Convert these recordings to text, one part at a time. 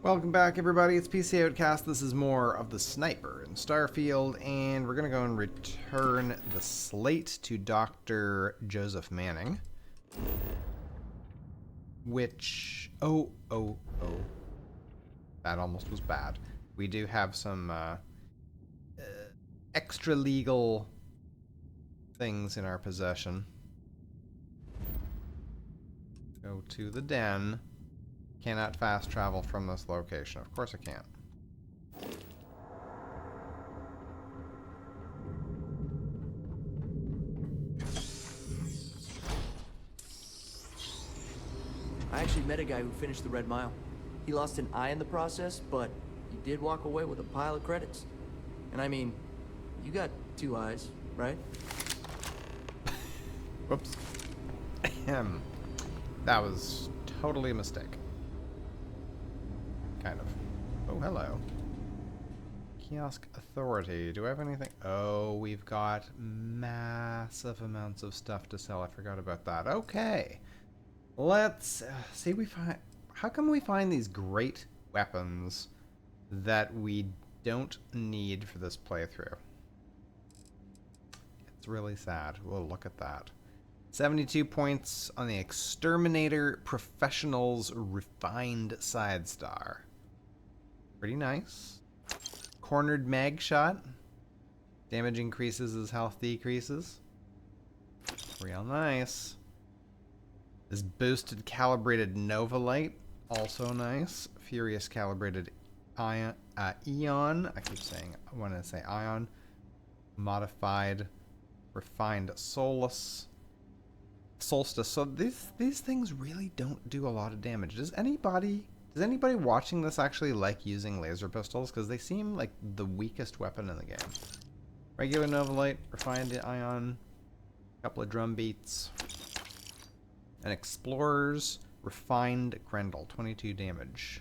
Welcome back, everybody. It's PC Outcast. This is more of the sniper in Starfield, and we're going to go and return the slate to Dr. Joseph Manning. Which... Oh. That almost was bad. We do have some extra legal things in our possession. Go to the den. Cannot fast travel from this location. Of course I can't. I actually met a guy who finished the Red Mile. He lost an eye in the process, but he did walk away with a pile of credits. And I mean, you got 2 eyes, right? Whoops. That was totally a mistake. Kind of. Oh, hello. Kiosk Authority. Do I have anything? Oh, we've got massive amounts of stuff to sell. I forgot about that. Okay. Let's see. How come we find these great weapons that we don't need for this playthrough? It's really sad. We'll look at that. 72 points on the Exterminator Professionals Refined Side Star. Pretty nice. Cornered Mag Shot. Damage increases as health decreases. Real nice. This boosted calibrated Nova Light. Also nice. Furious calibrated Eon. I keep saying, I want to say Ion. Modified. Refined Solstice. So these things really don't do a lot of damage. Does anybody watching this actually like using laser pistols? Because they seem like the weakest weapon in the game. Regular Nova Light, Refined Ion, a couple of drum beats. And Explorer's Refined Grendel, 22 damage.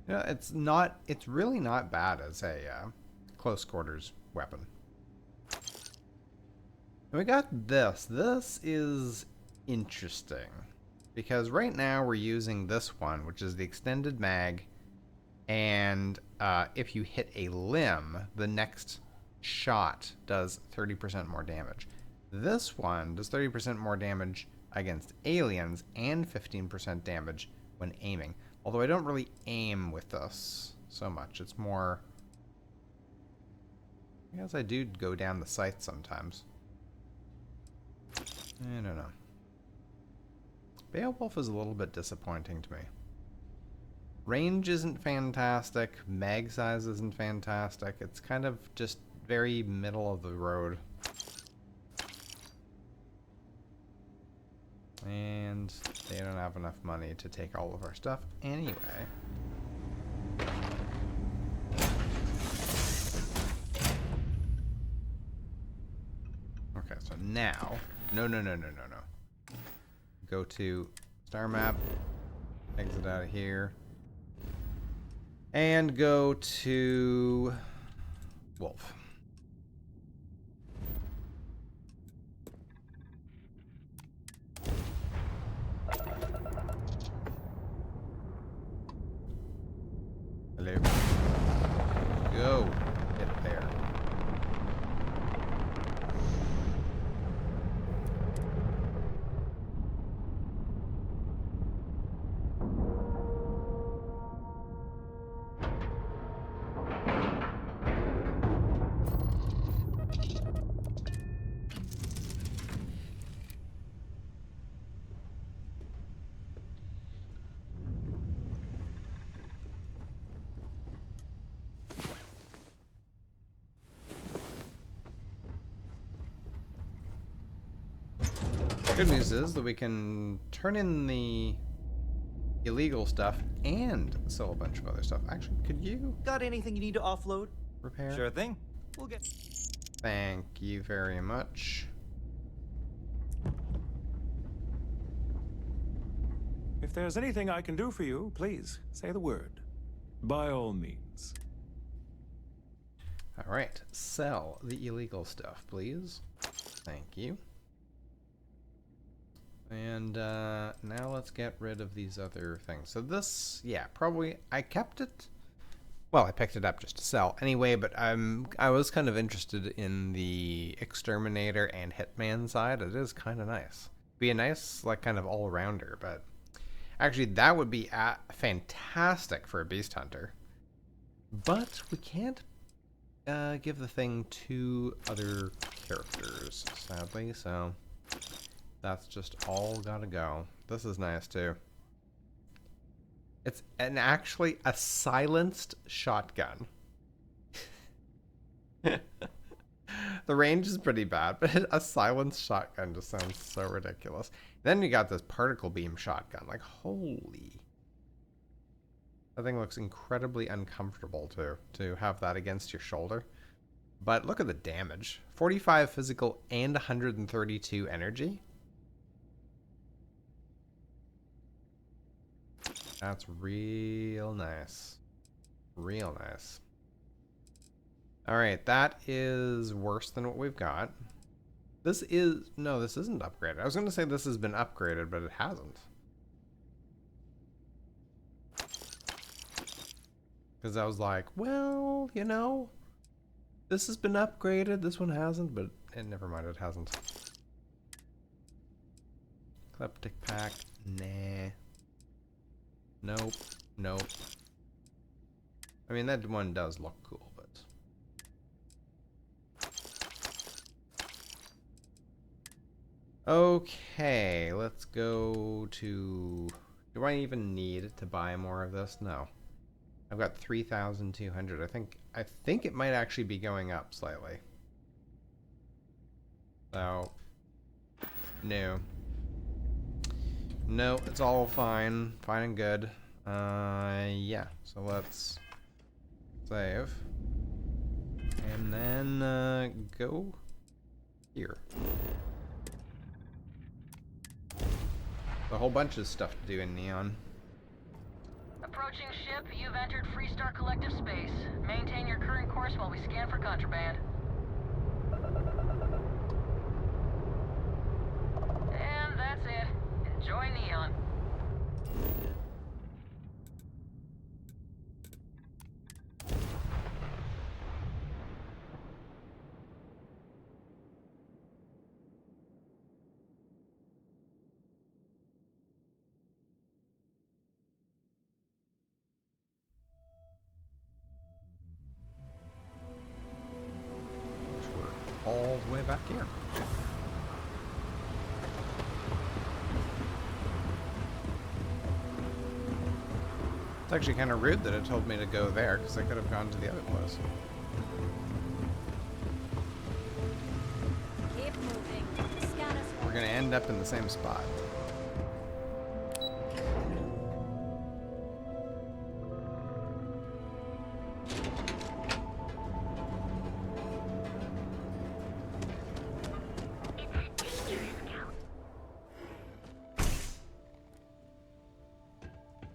Yeah, it's really not bad as a close quarters weapon. And we got this. This is interesting. Because right now we're using this one, which is the extended mag. And if you hit a limb, the next shot does 30% more damage. This one does 30% more damage against aliens and 15% damage when aiming. Although I don't really aim with this so much. It's more... I guess I do go down the sight sometimes. I don't know. Beowulf is a little bit disappointing to me. Range isn't fantastic. Mag size isn't fantastic. It's kind of just very middle of the road. And they don't have enough money to take all of our stuff anyway. Okay, so now... No. Go to star map, exit out of here, and go to Wolf. Hello. Go. Get there. Good news is that we can turn in the illegal stuff and sell a bunch of other stuff. Actually, could you Got anything you need to offload? repair? Sure thing. We'll get... Thank you very much. If there's anything I can do for you, please say the word. By all means. All right, sell the illegal stuff, please. Thank you. And now let's get rid of these other things. So this, yeah, probably I kept it. Well, I picked it up just to sell anyway, but I was kind of interested in the Exterminator and Hitman side. It is kind of nice. Be a nice, like, kind of all-rounder, but actually that would be fantastic for a Beast Hunter. But we can't give the thing to other characters, sadly, so that's just all gotta go. This is nice, too. It's actually a silenced shotgun. The range is pretty bad, but a silenced shotgun just sounds so ridiculous. Then you got this particle beam shotgun. Like, holy. That thing looks incredibly uncomfortable, too, to have that against your shoulder. But look at the damage. 45 physical and 132 energy. That's real nice. Real nice. Alright, that is worse than what we've got. This is... No, this isn't upgraded. I was going to say this has been upgraded, but it hasn't. Because I was like, well, you know, this has been upgraded. This one hasn't, but never mind, it hasn't. Eclectic pack. Nah. Nope. Nope. I mean, that one does look cool, but... Okay, let's go to... Do I even need to buy more of this? No. I've got 3,200. I think it might actually be going up slightly. So... No. No, it's all fine. Fine and good. Yeah. So let's save. And then, go here. A whole bunch of stuff to do in Neon. Approaching ship, you've entered Freestar Collective space. Maintain your current course while we scan for contraband. And that's it. Enjoy Neon. All the way back here. It's actually kind of rude that it told me to go there, because I could have gone to the other place. Keep moving. Scan us. We're going to end up in the same spot.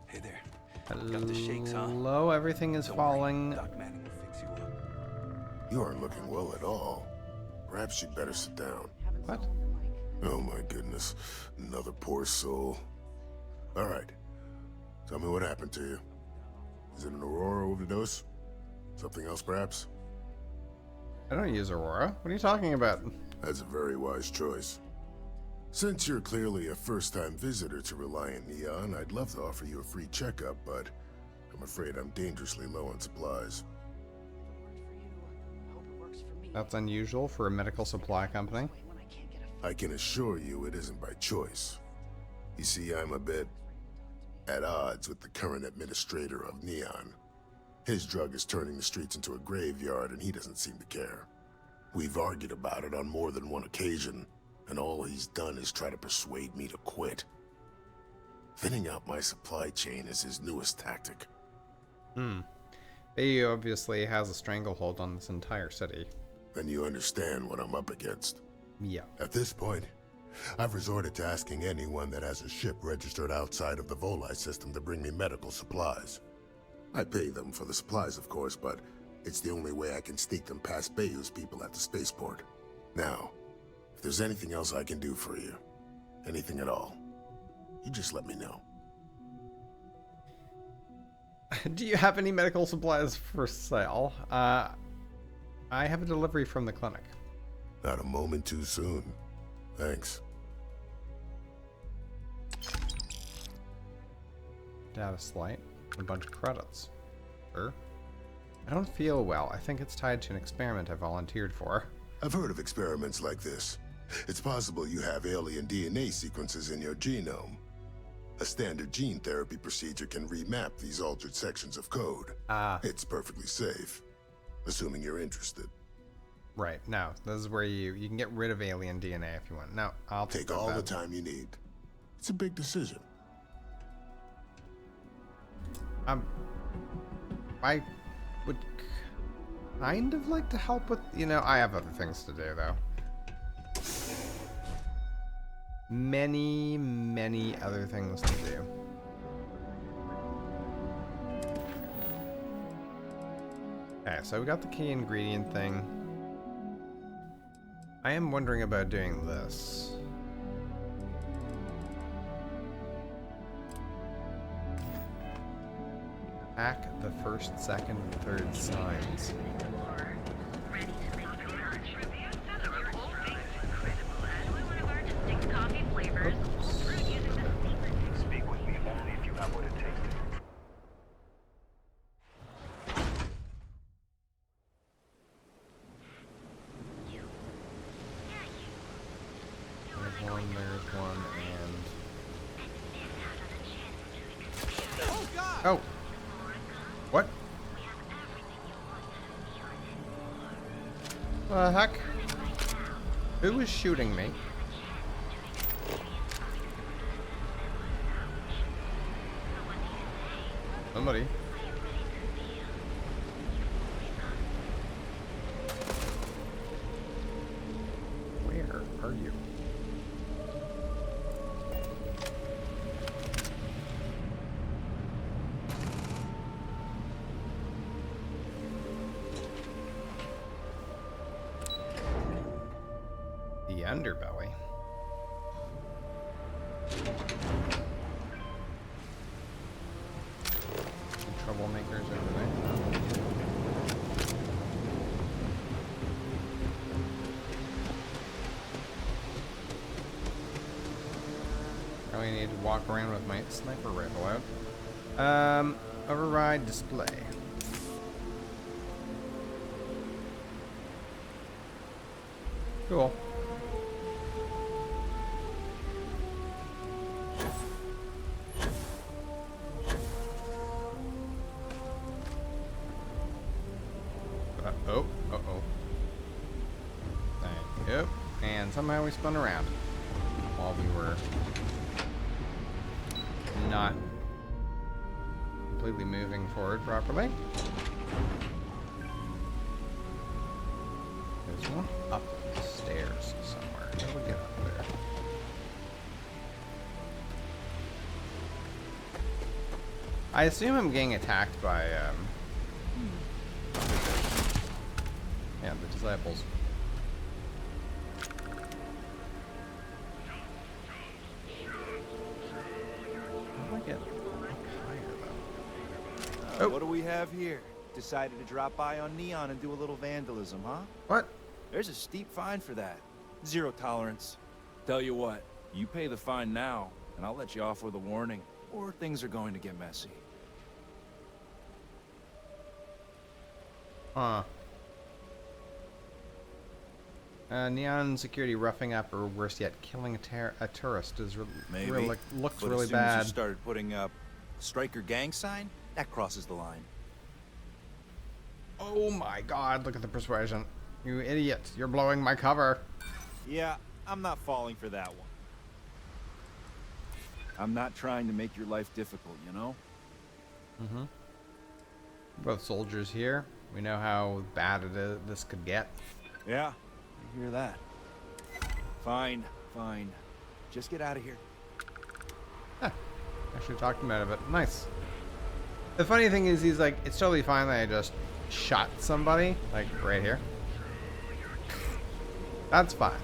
Hey there. Got the shakes, huh? Hello, everything is Don't worry, falling. Doc Manning will fix you up. You aren't looking well at all. Perhaps you'd better sit down. What? Oh my goodness. Another poor soul. Alright. Tell me what happened to you. Is it an Aurora overdose? Something else, perhaps? I don't use Aurora. What are you talking about? That's a very wise choice. Since you're clearly a first-time visitor to Reliant Neon, I'd love to offer you a free checkup, but I'm afraid I'm dangerously low on supplies. That's unusual for a medical supply company. I can assure you it isn't by choice. You see, I'm a bit at odds with the current administrator of Neon. His drug is turning the streets into a graveyard, and he doesn't seem to care. We've argued about it on more than one occasion, and all he's done is try to persuade me to quit. Thinning out my supply chain is his newest tactic. He obviously has a stranglehold on this entire city. Then you understand what I'm up against. Yeah. At this point, I've resorted to asking anyone that has a ship registered outside of the Voli system to bring me medical supplies. I pay them for the supplies, of course, but it's the only way I can sneak them past Bayou's people at the spaceport. Now, if there's anything else I can do for you, Anything at all. You just let me know. Do you have any medical supplies for sale? I have a delivery from the clinic. Not a moment too soon. Thanks. Data slate. A bunch of credits. Sure. I don't feel well. I think it's tied to an experiment I volunteered for. I've heard of experiments like this. It's possible you have alien DNA sequences in your genome. A standard gene therapy procedure can remap these altered sections of code. It's perfectly safe, assuming you're interested. Right. No, this is where you can get rid of alien DNA if you want. No, I'll Take all the time you need. It's a big decision. I would kind of like to help with, I have other things to do though. Many, many other things to do. Okay, so we got the key ingredient thing. I am wondering about doing this. Hack the first, second, and third signs. Speak with me only if you have what it takes. There's one, and... Oh! What? The heck? Who is shooting me? Somebody. Where are you? The underbelly. Troublemakers over there. Probably need to walk around with my sniper rifle out. Override display. Cool. Uh-oh. Thank you. And somehow we spun around while we were not completely moving forward properly. There's one up the stairs somewhere. How do we get up there? I assume I'm getting attacked by, yeah, the disciples. How do I get up higher, though? Oh. What do we have here? Decided to drop by on Neon and do a little vandalism, huh? What? There's a steep fine for that. 0 tolerance. Tell you what, you pay the fine now, and I'll let you off with a warning, or things are going to get messy. Huh. Neon security roughing up, or worse yet, killing a tourist is Maybe. looks But really as soon as bad. you started putting up striker gang sign, that crosses the line. Oh my god, look at the persuasion. You idiot, you're blowing my cover. Yeah, I'm not falling for that one. I'm not trying to make your life difficult, you know? Mm-hmm. Both soldiers here. We know how bad this could get. Yeah, I hear that. Fine. Just get out of here. Huh. Actually talked him out of it. Nice. The funny thing is, he's like, it's totally fine that I just shot somebody, like right here. That's fine.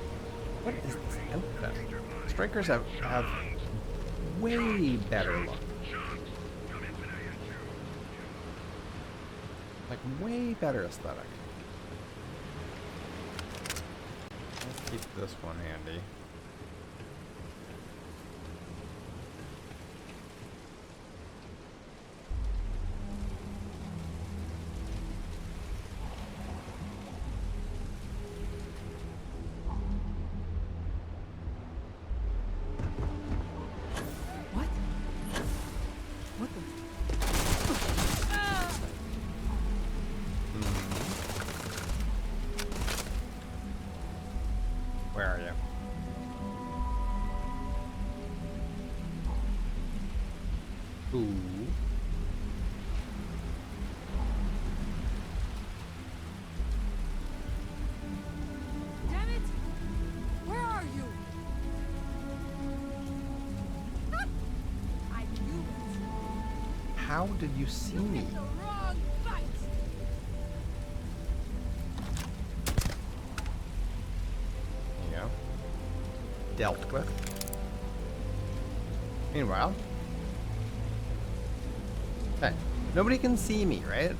What is this outfit? Strikers have way better look. Like, way better aesthetic. Let's keep this one handy. What? What the? Where are you? Ooh. Damn it! Where are you? I knew it. How did you see me? Picked the wrong fight. There you go. Dealt with. Meanwhile. Hey, nobody can see me, right?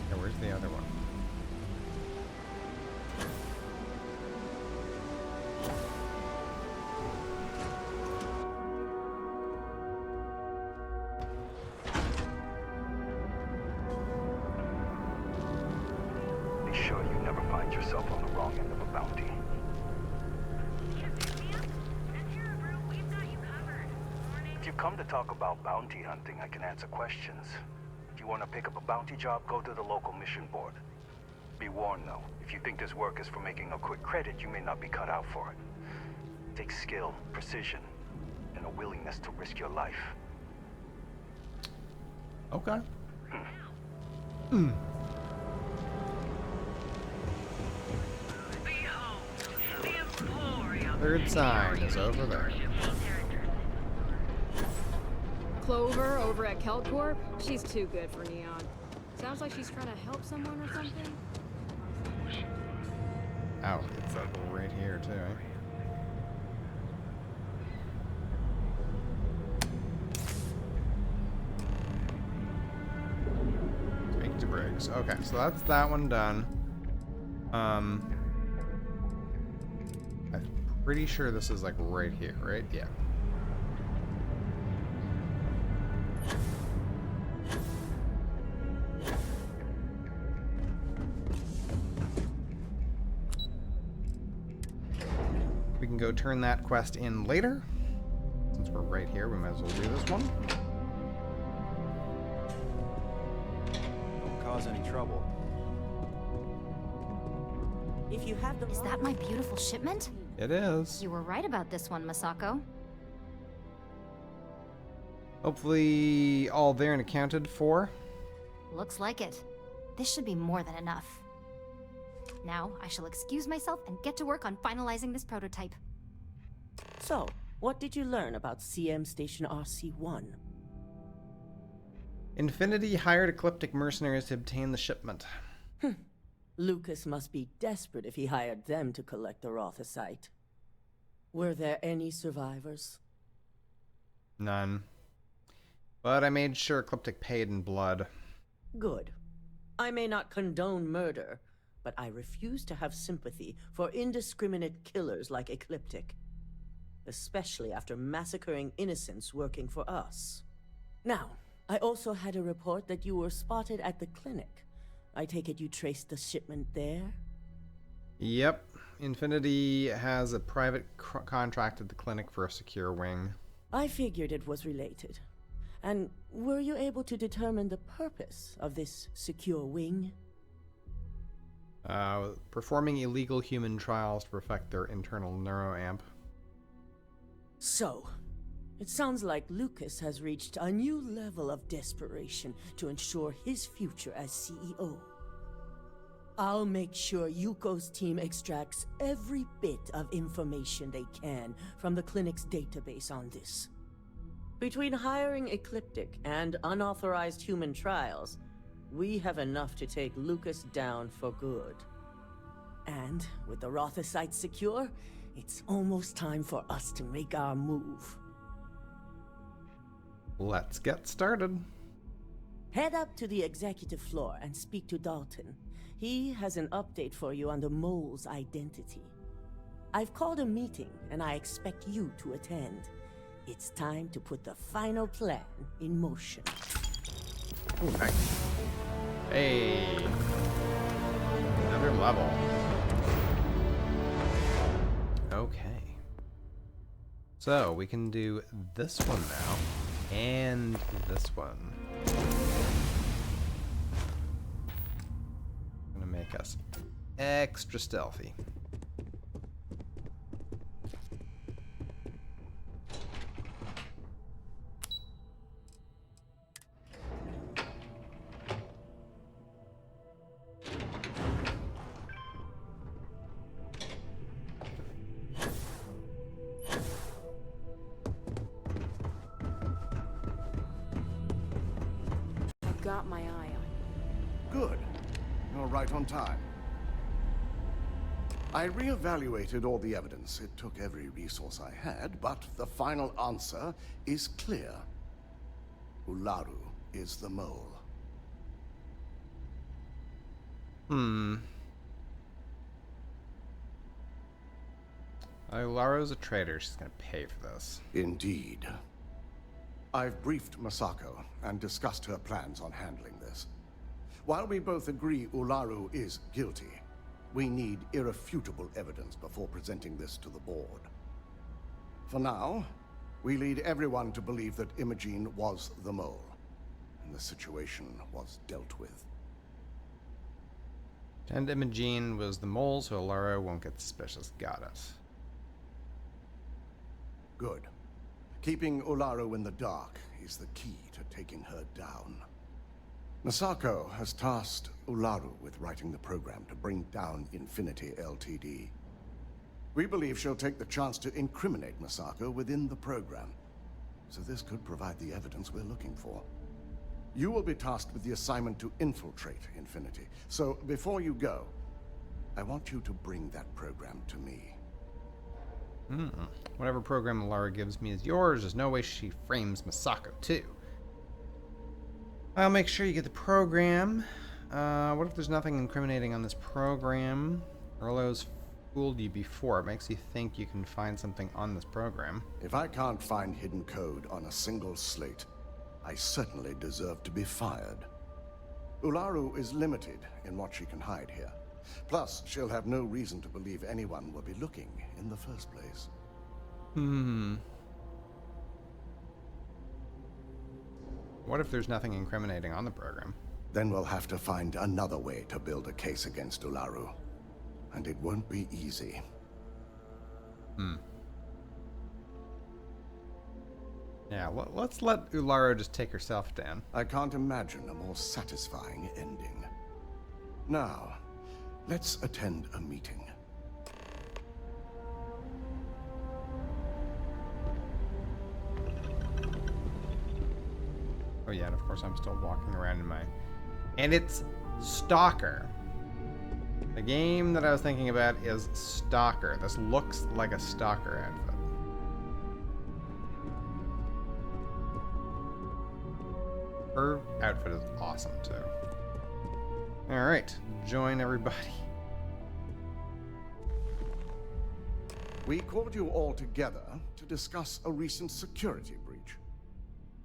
Yeah, where's the other one? Be sure you never find yourself on the wrong end of a bounty. If you come to talk about bounty hunting, I can answer questions. If you want to pick up a bounty job, go to the local mission board. Be warned though, if you think this work is for making a quick credit, you may not be cut out for it. It takes skill, precision, and a willingness to risk your life. Okay. Third sign is over there. Clover over at Kelcorp? She's too good for Neon. Sounds like she's trying to help someone or something. Oh, it's like right here too, eh? Take to Briggs. Okay, so that's that one done. I'm pretty sure this is like right here, right? Yeah. We can go turn that quest in later. Since we're right here, we might as well do this one. Don't cause any trouble. If you have the Is that my beautiful shipment? It is. You were right about this one, Masako. Hopefully all there and accounted for. Looks like it. This should be more than enough. Now, I shall excuse myself and get to work on finalizing this prototype. So, what did you learn about CM Station RC-1? Infinity hired Ecliptic mercenaries to obtain the shipment. Lucas must be desperate if he hired them to collect the Rothicite. Were there any survivors? None. But I made sure Ecliptic paid in blood. Good. I may not condone murder, but I refuse to have sympathy for indiscriminate killers like Ecliptic. Especially after massacring innocents working for us. Now, I also had a report that you were spotted at the clinic. I take it you traced the shipment there? Yep. Infinity has a private contract at the clinic for a secure wing. I figured it was related. And were you able to determine the purpose of this secure wing? Performing illegal human trials to perfect their internal neuroamp. So, it sounds like Lucas has reached a new level of desperation to ensure his future as CEO. I'll make sure Yuko's team extracts every bit of information they can from the clinic's database on this. Between hiring Ecliptic and unauthorized human trials, we have enough to take Lucas down for good. And with the Rothosite secure, it's almost time for us to make our move. Let's get started. Head up to the executive floor and speak to Dalton. He has an update for you on the mole's identity. I've called a meeting, and I expect you to attend. It's time to put the final plan in motion. Ooh, nice. Hey. Another level. Okay. So we can do this one now. And this one. Gonna make us extra stealthy. Got my eye on you. Good. You're right on time. I reevaluated all the evidence. It took every resource I had, but the final answer is clear. Ularu is the mole. Laro's a traitor. She's gonna pay for this. Indeed. I've briefed Masako and discussed her plans on handling this. While we both agree Ularu is guilty, we need irrefutable evidence before presenting this to the board. For now, we lead everyone to believe that Imogene was the mole, and the situation was dealt with. And Imogene was the mole, so Laro won't get suspicious. Got it. Good. Keeping Ularu in the dark is the key to taking her down. Masako has tasked Ularu with writing the program to bring down Infinity Ltd. We believe she'll take the chance to incriminate Masako within the program, so this could provide the evidence we're looking for. You will be tasked with the assignment to infiltrate Infinity, so before you go, I want you to bring that program to me. Whatever program Lara gives me is yours. There's no way she frames Masako, too. I'll make sure you get the program. What if there's nothing incriminating on this program? Erlo's fooled you before. It makes you think you can find something on this program. If I can't find hidden code on a single slate, I certainly deserve to be fired. Ularu is limited in what she can hide here. Plus, she'll have no reason to believe anyone will be looking in the first place. What if there's nothing incriminating on the program? Then we'll have to find another way to build a case against Ularu. And it won't be easy. Yeah, let's let Ularu just take herself down. I can't imagine a more satisfying ending. Now, let's attend a meeting. Oh yeah, and of course I'm still walking around in my... And it's Stalker. The game that I was thinking about is Stalker. This looks like a Stalker outfit. Her outfit is awesome too. Alright, join everybody. We called you all together to discuss a recent security breach.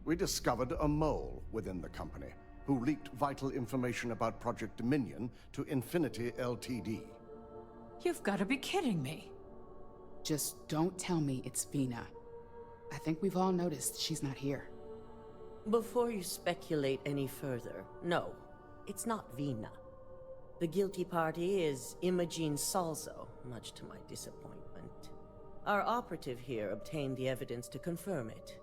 We discovered a mole within the company who leaked vital information about Project Dominion to Infinity Ltd. You've got to be kidding me. Just don't tell me it's Vina. I think we've all noticed she's not here. Before you speculate any further, no, it's not Vina. The guilty party is Imogene Salzo, much to my disappointment. Our operative here obtained the evidence to confirm it.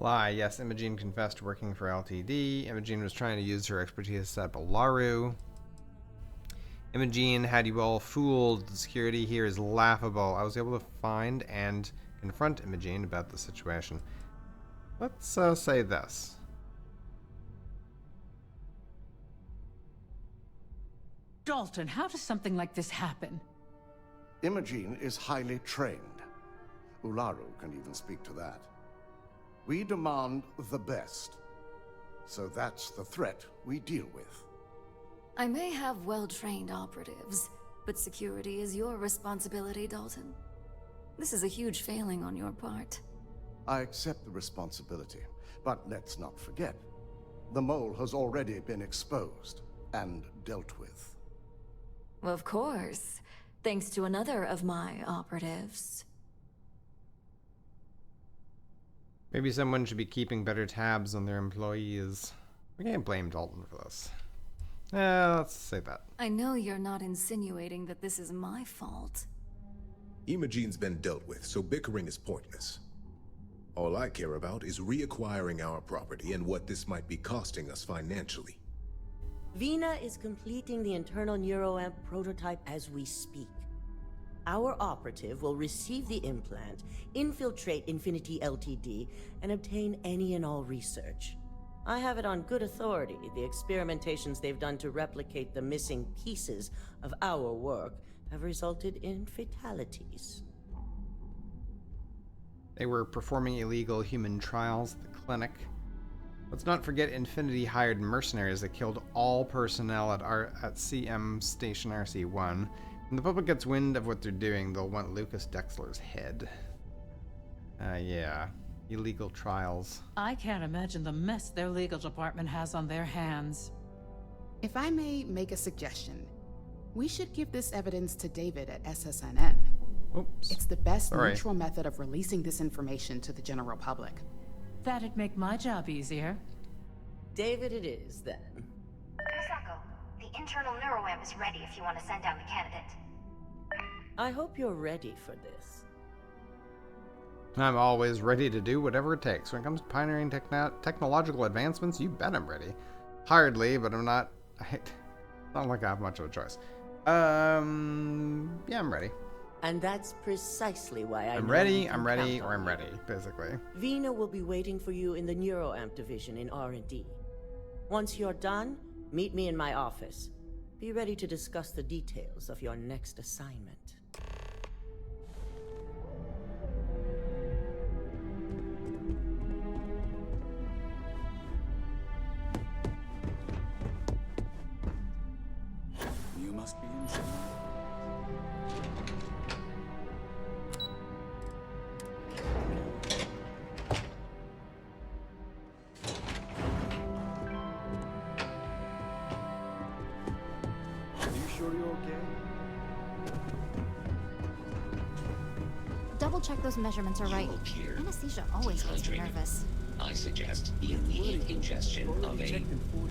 Lie, yes, Imogene confessed to working for LTD. Imogene was trying to use her expertise at Balaru. Imogene had you all fooled. The security here is laughable. I was able to find and confront Imogene about the situation. Let's say this. Dalton, how does something like this happen? Imogene is highly trained. Ularu can even speak to that. We demand the best. So that's the threat we deal with. I may have well-trained operatives, but security is your responsibility, Dalton. This is a huge failing on your part. I accept the responsibility, but let's not forget, the mole has already been exposed and dealt with. Of course, thanks to another of my operatives. Maybe someone should be keeping better tabs on their employees. We can't blame Dalton for this. Let's say that. I know you're not insinuating that this is my fault. Imogene's been dealt with, so bickering is pointless. All I care about is reacquiring our property and what this might be costing us financially. Vina is completing the internal neuroamp prototype as we speak. Our operative will receive the implant, infiltrate Infinity Ltd, and obtain any and all research. I have it on good authority. The experimentations they've done to replicate the missing pieces of our work have resulted in fatalities. They were performing illegal human trials at the clinic. Let's not forget Infinity hired mercenaries that killed all personnel at CM Station RC-1. When the public gets wind of what they're doing, they'll want Lucas Dexler's head. Yeah. Illegal trials. I can't imagine the mess their legal department has on their hands. If I may make a suggestion, we should give this evidence to David at SSNN. Oops. It's the best neutral method of releasing this information to the general public. That'd make my job easier. David it is, then. Misako, the internal neuroamp is ready if you want to send down the candidate. I hope you're ready for this. I'm always ready to do whatever it takes. When it comes to pioneering technological advancements, you bet I'm ready. Hardly, but I'm not... It's not like I have much of a choice. Yeah, I'm ready. And that's precisely why I'm ready, or I'm ready, basically. Vina will be waiting for you in the neuroamp division in R&D. Once you're done, meet me in my office. Be ready to discuss the details of your next assignment. You must be in jail. Sure you're okay? Double check those measurements are right. Anesthesia always makes me nervous. I suggest immediate ingestion of a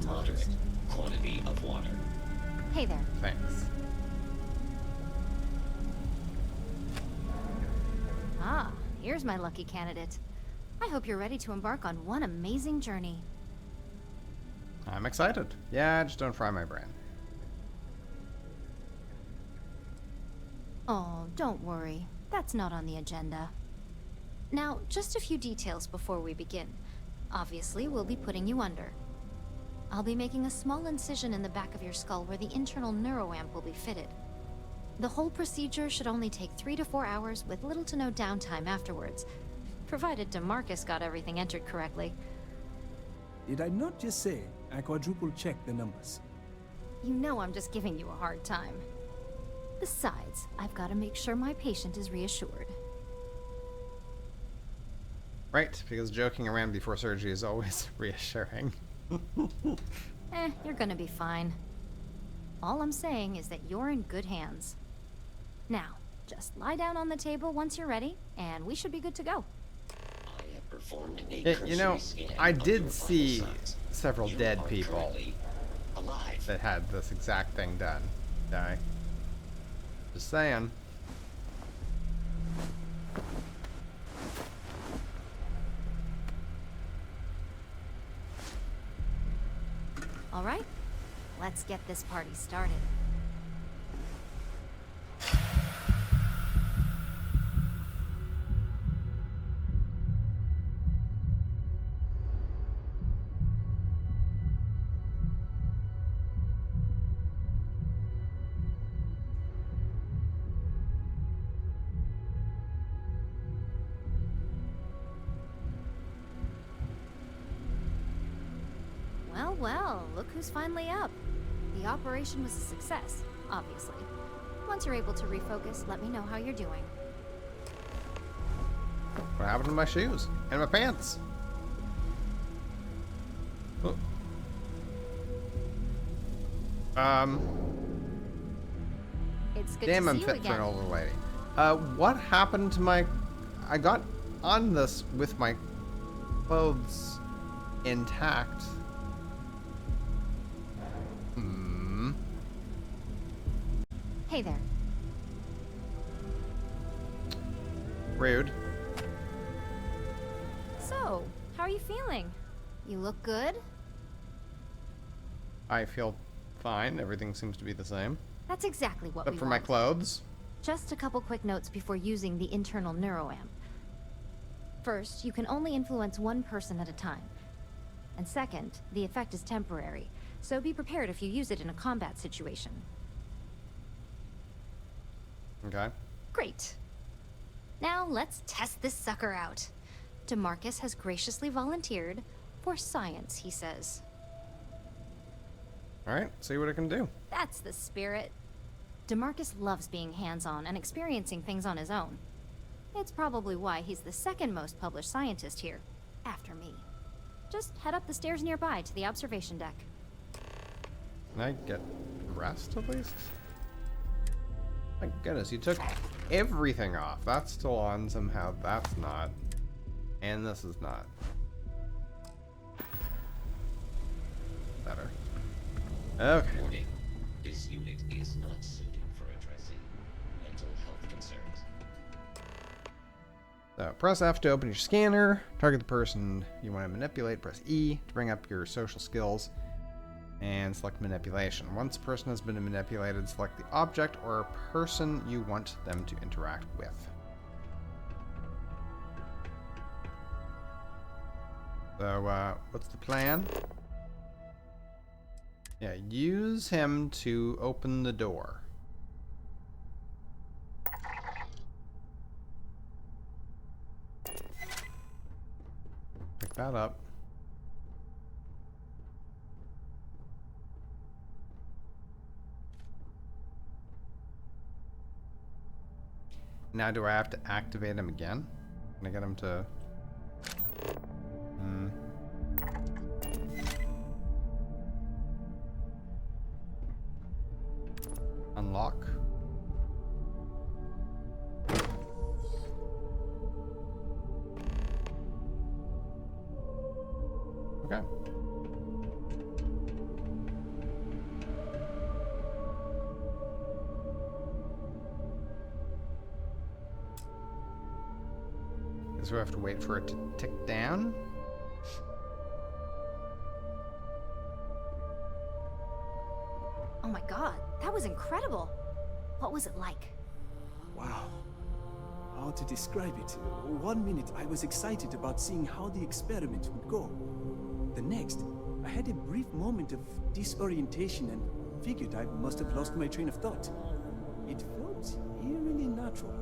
moderate quantity of water. Hey there. Thanks. Ah, here's my lucky candidate. I hope you're ready to embark on one amazing journey. I'm excited. Yeah, just don't fry my brain. Oh, don't worry. That's not on the agenda. Now, just a few details before we begin. Obviously, we'll be putting you under. I'll be making a small incision in the back of your skull where the internal neuroamp will be fitted. The whole procedure should only take 3 to 4 hours with little to no downtime afterwards, provided DeMarcus got everything entered correctly. Did I not just say I quadruple checked the numbers? You know I'm just giving you a hard time. Besides, I've got to make sure my patient is reassured. Right, because joking around before surgery is always reassuring. You're gonna be fine. All I'm saying is that you're in good hands. Now, just lie down on the table once you're ready, and we should be good to go. I have performed a You know, I did see several dead people that had this exact thing done. Okay? Just saying. All right, let's get this party started. well, look who's finally up. The operation was a success, obviously. Once you're able to refocus, let me know how you're doing. What happened to my shoes? And my pants? Oh. It's good Damn, to I'm see you fit for again. an older lady. What happened to my... I got on this with my clothes intact. Hey there. Rude. So, how are you feeling? You look good? I feel fine. Everything seems to be the same. That's exactly what we Except for my want. clothes. Just a couple quick notes before using the internal neuroamp. First, you can only influence one person at a time. And second, the effect is temporary, so be prepared if you use it in a combat situation. Okay. Great. Now let's test this sucker out. DeMarcus has graciously volunteered for science, he says. Alright, see what I can do. That's the spirit. DeMarcus loves being hands-on and experiencing things on his own. It's probably why he's the second most published scientist here, after me. Just head up the stairs nearby to the observation deck. Can I get rest at least? My goodness, you took everything off. That's still on somehow. That's not. And this is not. Better. Okay. Warning. This unit is not suited for addressing mental health concerns. So press F to open your scanner. Target the person you want to manipulate. Press E to bring up your social skills. And select manipulation. Once a person has been manipulated, select the object or person you want them to interact with. So, what's the plan? Yeah, use him to open the door. Pick that up. Now do I have to activate him again? Can I get him to... Unlock. Okay. Guess we have to wait for it to tick down. Oh my god, that was incredible. What was it like? Wow. How to describe it? 1 minute I was excited about seeing how the experiment would go. The next, I had a brief moment of disorientation and figured I must have lost my train of thought. It felt eerily natural.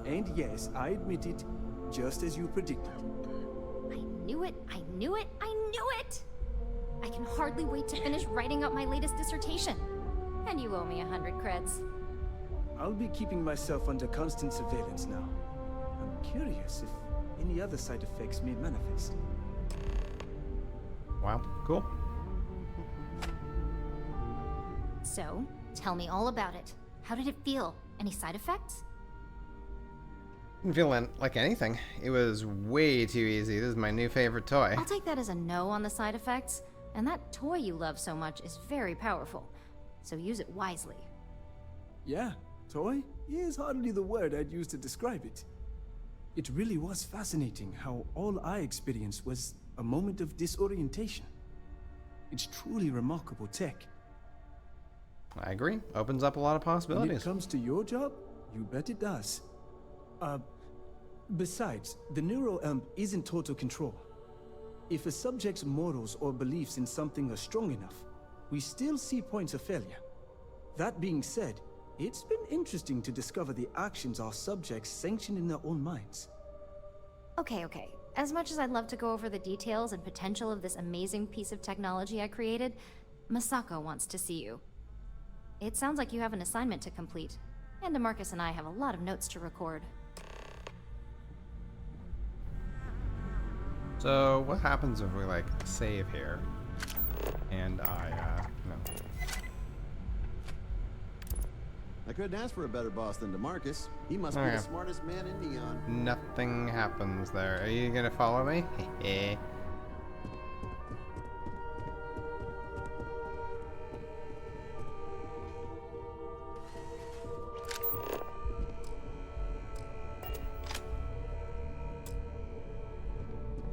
And yes, I admit it, just as you predicted. I knew it, I knew it, I knew it! I can hardly wait to finish writing up my latest dissertation. And you owe me 100 creds. I'll be keeping myself under constant surveillance now. I'm curious if any other side effects may manifest. Wow, cool. So, tell me all about it. How did it feel? Any side effects? Didn't feel like anything. It was way too easy. This is my new favorite toy. I'll take that as a no on the side effects. And that toy you love so much is very powerful. So use it wisely. Yeah, toy is hardly the word I'd use to describe it. It really was fascinating how all I experienced was a moment of disorientation. It's truly remarkable tech. I agree. Opens up a lot of possibilities. When it comes to your job, you bet it does. Besides, the neuroamp is in total control. If a subject's morals or beliefs in something are strong enough, we still see points of failure. That being said, it's been interesting to discover the actions our subjects sanction in their own minds. Okay. As much as I'd love to go over the details and potential of this amazing piece of technology I created, Masako wants to see you. It sounds like you have an assignment to complete, and DeMarcus and I have a lot of notes to record. So what happens if we like save here and I I couldn't ask for a better boss than DeMarcus. He must be the smartest man in Neon. nothing happens there. Are you gonna follow me?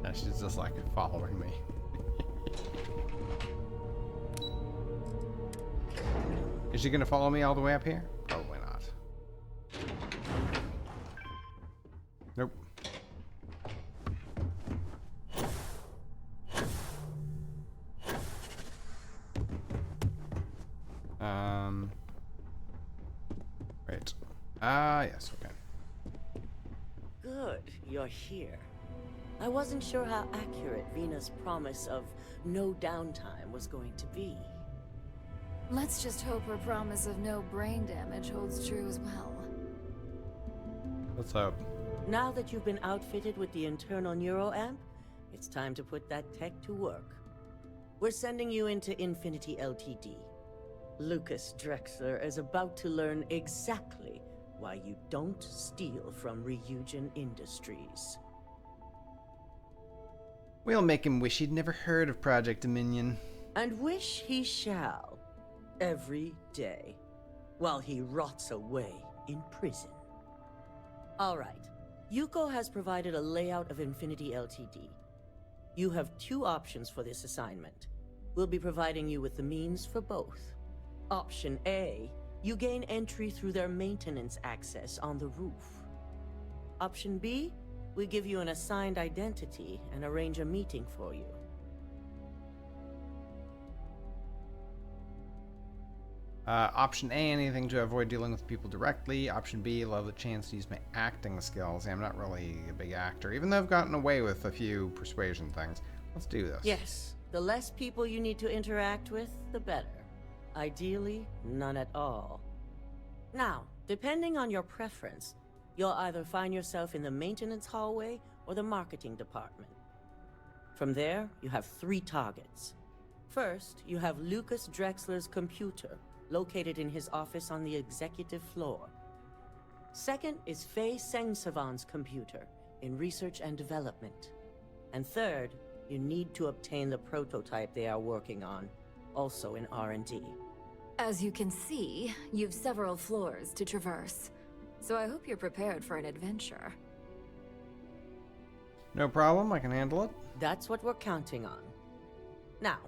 No, she's just like following me. Is she gonna follow me all the way up here? Probably not. Nope. Right. Yes, okay. Good, you're here. I wasn't sure how accurate Vina's promise of no downtime was going to be. Let's just hope her promise of no brain damage holds true as well. Let's hope. Now that you've been outfitted with the internal neuroamp, it's time to put that tech to work. We're sending you into Infinity Ltd. Lucas Drexler is about to learn exactly why you don't steal from Ryujin Industries. We'll make him wish he'd never heard of Project Dominion. And wish he shall. Every day. While he rots away in prison. Alright. Yuko has provided a layout of Infinity Ltd. You have two options for this assignment. We'll be providing you with the means for both. Option A, you gain entry through their maintenance access on the roof. Option B, we give you an assigned identity and arrange a meeting for you. Option A, anything to avoid dealing with people directly. Option B, love the chance to use my acting skills. I'm not really a big actor, even though I've gotten away with a few persuasion things. Let's do this. Yes, the less people you need to interact with, the better. Ideally, none at all. Now, depending on your preference, you'll either find yourself in the maintenance hallway or the marketing department. From there, you have 3 targets. First, you have Lucas Drexler's computer, located in his office on the executive floor. Second is Faye Sengsavan's computer, in research and development. And third, you need to obtain the prototype they are working on, also in R&D. As you can see, you've several floors to traverse. So I hope you're prepared for an adventure. No problem, I can handle it. That's what we're counting on. Now,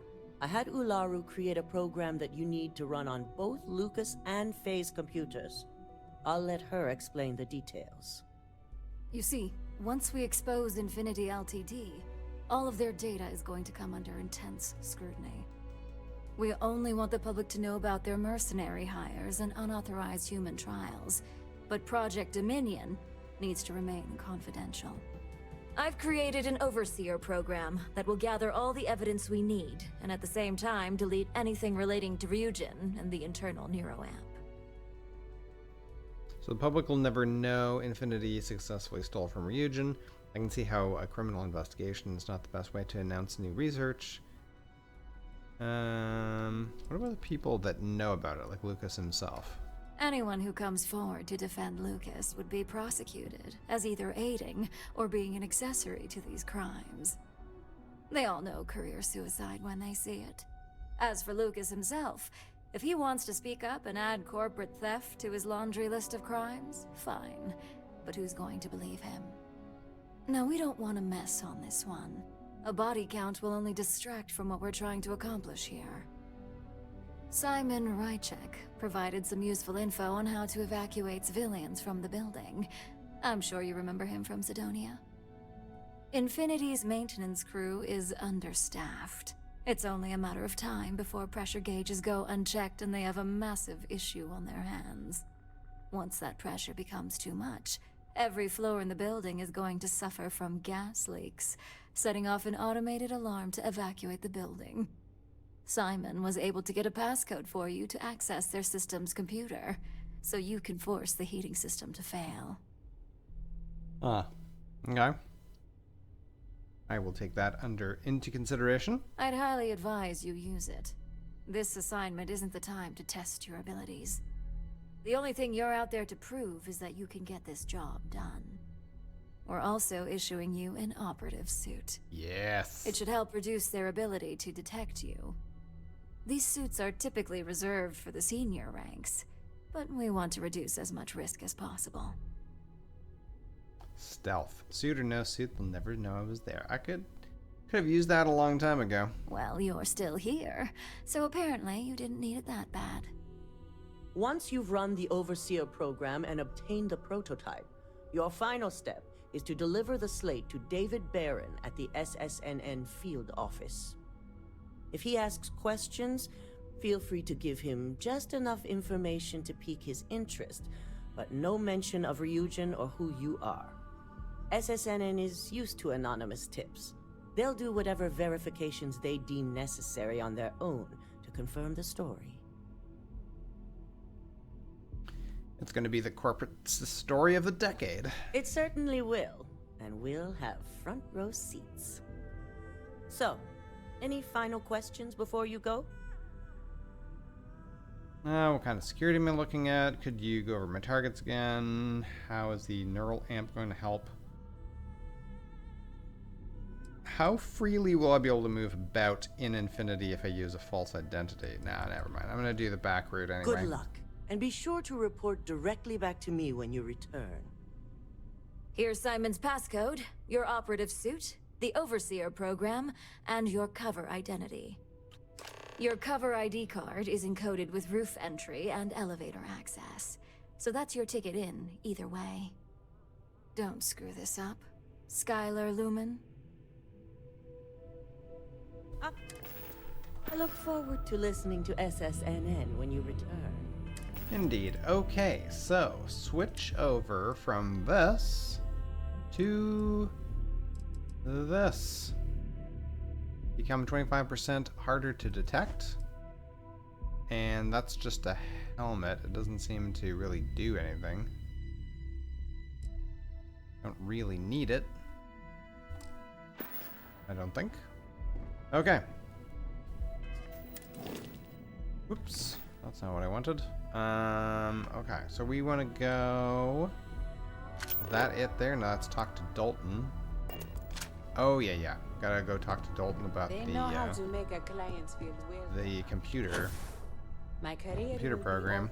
I had Ularu create a program that you need to run on both Lucas and Faye's computers. I'll let her explain the details. You see, once we expose Infinity Ltd, all of their data is going to come under intense scrutiny. We only want the public to know about their mercenary hires and unauthorized human trials, but Project Dominion needs to remain confidential. I've created an overseer program that will gather all the evidence we need, and at the same time delete anything relating to Ryujin and the internal neuroamp. So the public will never know Infinity successfully stole from Ryujin. I can see how a criminal investigation is not the best way to announce new research. What about the people that know about it, like Lucas himself? Anyone who comes forward to defend Lucas would be prosecuted as either aiding or being an accessory to these crimes. They all know career suicide when they see it. As for Lucas himself, if he wants to speak up and add corporate theft to his laundry list of crimes, fine. But who's going to believe him? Now, we don't want to mess on this one. A body count will only distract from what we're trying to accomplish here. Simon Rychek provided some useful info on how to evacuate civilians from the building. I'm sure you remember him from Sidonia. Infinity's maintenance crew is understaffed. It's only a matter of time before pressure gauges go unchecked and they have a massive issue on their hands. Once that pressure becomes too much, Every floor in the building is going to suffer from gas leaks, setting off an automated alarm to evacuate the building. Simon was able to get a passcode for you to access their system's computer, so you can force the heating system to fail. Okay. I will take that into consideration. I'd highly advise you use it. This assignment isn't the time to test your abilities. The only thing you're out there to prove is that you can get this job done. We're also issuing you an operative suit. Yes. It should help reduce their ability to detect you. These suits are typically reserved for the senior ranks, but we want to reduce as much risk as possible. Stealth. Suit or no suit, they'll never know I was there. I could have used that a long time ago. Well, you're still here, so apparently you didn't need it that bad. Once you've run the Overseer program and obtained the prototype, your final step is to deliver the slate to David Barron at the SSNN field office. If he asks questions, feel free to give him just enough information to pique his interest, but no mention of Ryujin or who you are. SSNN is used to anonymous tips. They'll do whatever verifications they deem necessary on their own to confirm the story. It's going to be the corporate story of the decade. It certainly will, and we'll have front row seats. So, any final questions before you go? What kind of security am I looking at? Could you go over my targets again? How is the neural amp going to help? How freely will I be able to move about in Infinity if I use a false identity? Nah, never mind. I'm going to do the back route anyway. Good luck, and be sure to report directly back to me when you return. Here's Simon's passcode, your operative suit, the Overseer program, and your cover identity. Your cover ID card is encoded with roof entry and elevator access, so that's your ticket in, either way. Don't screw this up, Skylar Lumen. I look forward to listening to SSNN when you return. Indeed. Okay, so switch over from this to this. Become 25% harder to detect. And that's just a helmet. It doesn't seem to really do anything. Don't really need it. I don't think. Okay. Whoops. That's not what I wanted. Okay, so we want to go... Is that it there? No, let's talk to Dalton. Oh, yeah. Gotta go talk to Dalton about they know how to make a client feel weird. the computer. My career Computer program.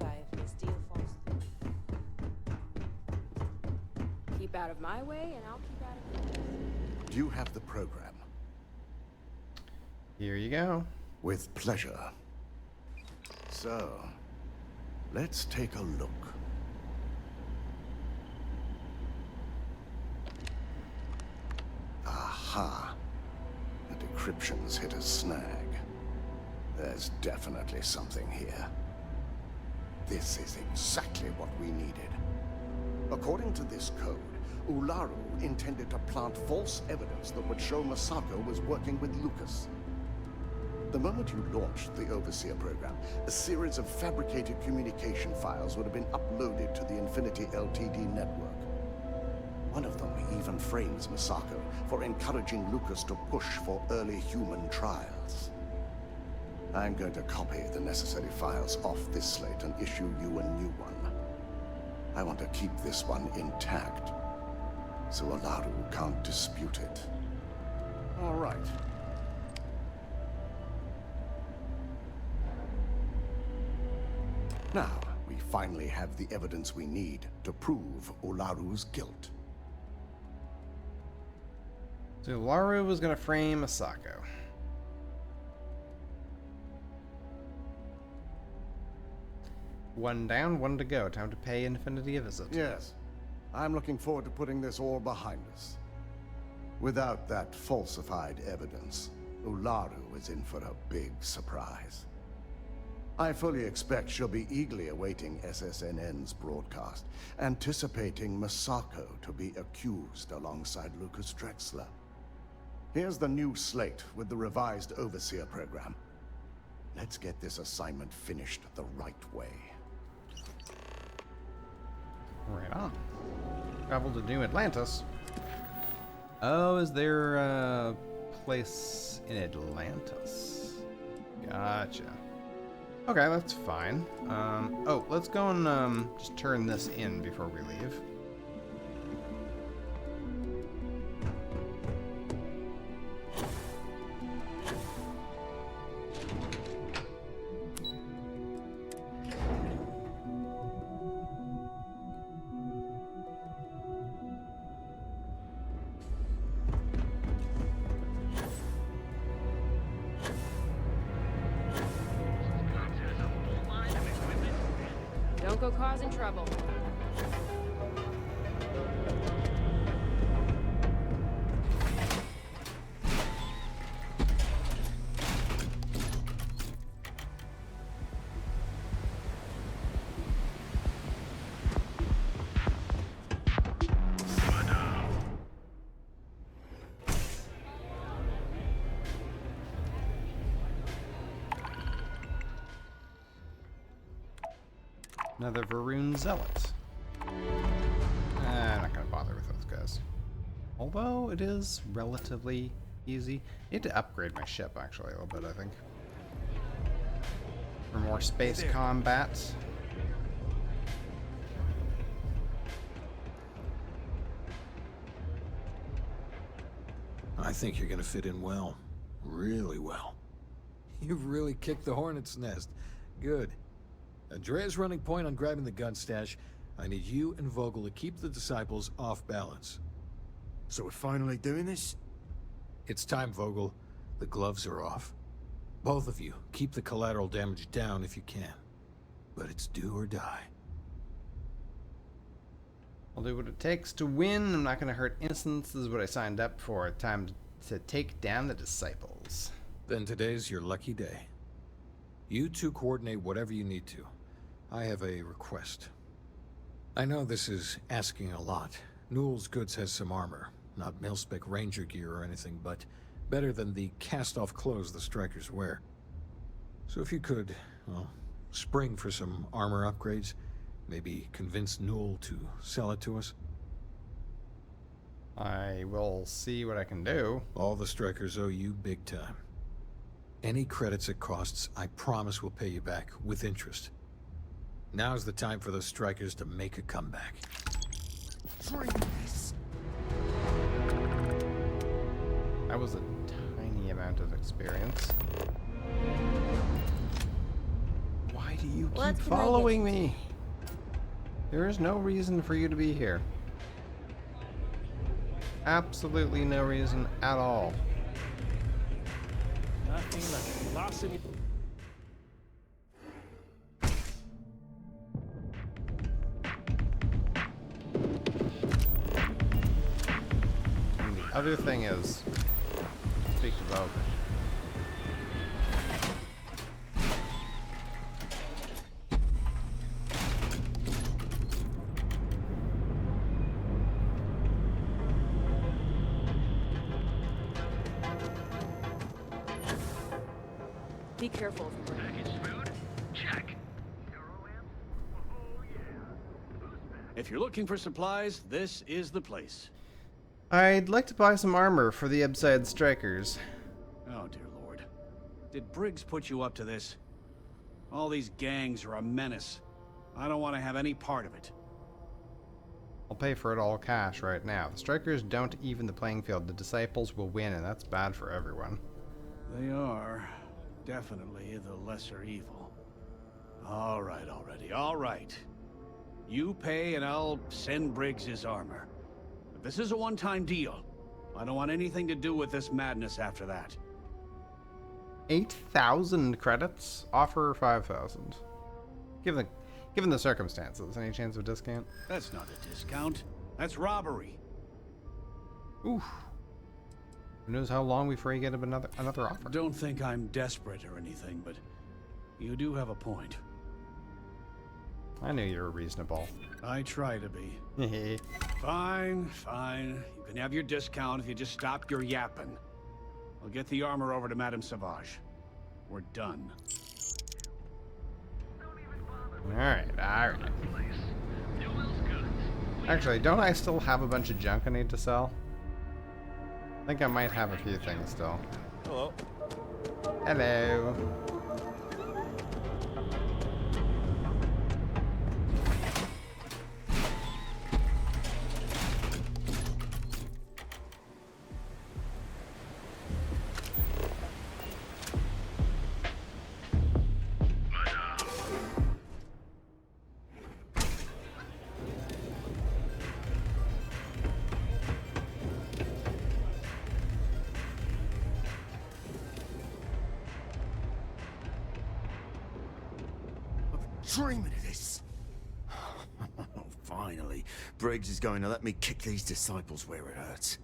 Keep out of my way, and I'll keep out of yours. Do you have the program? Here you go. With pleasure. So, let's take a look. Aha. The decryption's hit a snag. There's definitely something here. This is exactly what we needed. According to this code, Ularu intended to plant false evidence that would show Masako was working with Lucas. The moment you launched the Overseer program, a series of fabricated communication files would have been uploaded to the Infinity LTD network. One of them even frames Masako for encouraging Lucas to push for early human trials. I'm going to copy the necessary files off this slate and issue you a new one. I want to keep this one intact, so Ularu can't dispute it. All right. Now, we finally have the evidence we need to prove Ularu's guilt. So Ularu was going to frame Masako. One down, one to go. Time to pay Infinity a visit. Yes. I'm looking forward to putting this all behind us. Without that falsified evidence, Ularu is in for a big surprise. I fully expect she'll be eagerly awaiting SSNN's broadcast, anticipating Misako to be accused alongside Lucas Drexler. Here's the new slate with the revised Overseer program. Let's get this assignment finished the right way. Right on. Travel to New Atlantis. Oh, is there a place in Atlantis? Gotcha. Okay, that's fine. Oh, let's go and just turn this in before we leave. Don't go causing trouble. Another Varun Zealot. I'm not gonna bother with those guys. Although it is relatively easy. I need to upgrade my ship actually a little bit, I think. For more space combat. I think you're gonna fit in well. Really well. You've really kicked the hornet's nest. Good. Andrea's running point on grabbing the gun stash. I need you and Vogel to keep the disciples off balance. So we're finally doing this? It's time, Vogel. The gloves are off. Both of you, keep the collateral damage down if you can. But it's do or die. I'll do what it takes to win. I'm not going to hurt innocents. This is what I signed up for. Time to take down the disciples. Then today's your lucky day. You two coordinate whatever you need to. I have a request. I know this is asking a lot. Newell's Goods has some armor. Not mil-spec ranger gear or anything, but better than the cast-off clothes the strikers wear. So if you could, well, spring for some armor upgrades, maybe convince Newell to sell it to us. I will see what I can do. All the strikers owe you big time. Any credits it costs, I promise we'll pay you back with interest. Now's the time for those strikers to make a comeback. That was a tiny amount of experience. Why do you keep following me? There is no reason for you to be here. Absolutely no reason at all. Nothing like velocity. And the other thing is, speak to Vogel. Be careful. If you're looking for supplies, this is the place. I'd like to buy some armor for the Ebside strikers. Oh, dear Lord. Did Briggs put you up to this? All these gangs are a menace. I don't want to have any part of it. I'll pay for it all cash right now. The strikers don't even the playing field. The disciples will win, and that's bad for everyone. They are definitely the lesser evil. All right, already, all right. You pay and I'll send Briggs his armor. But this is a one-time deal. I don't want anything to do with this madness after that. 8,000 credits? Offer 5,000. Given the circumstances, any chance of discount? That's not a discount. That's robbery. Oof. Who knows how long before you get another offer? Don't think I'm desperate or anything, but You do have a point. I knew you were reasonable. I try to be. Fine, fine. You can have your discount if you just stop your yapping. I'll get the armor over to Madame Sauvage. We're done. Alright. Actually, don't I still have a bunch of junk I need to sell? I think I might have a few things still. Hello. Hello. Dreaming of this. Finally, Briggs is going to let me kick these disciples where it hurts.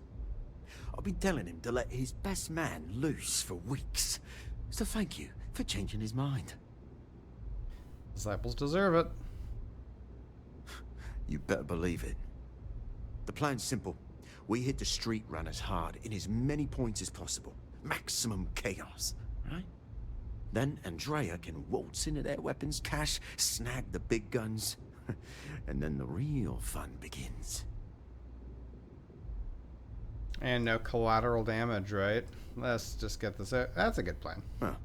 I've been telling him to let his best man loose for weeks. So thank you for changing his mind. Disciples deserve it. You better believe it. The plan's simple. We hit the street runners hard in as many points as possible. Maximum chaos, right? Then Andrea can waltz into their weapons cache, snag the big guns, and then the real fun begins. And no collateral damage, right? Let's just get this out. That's a good plan. Well,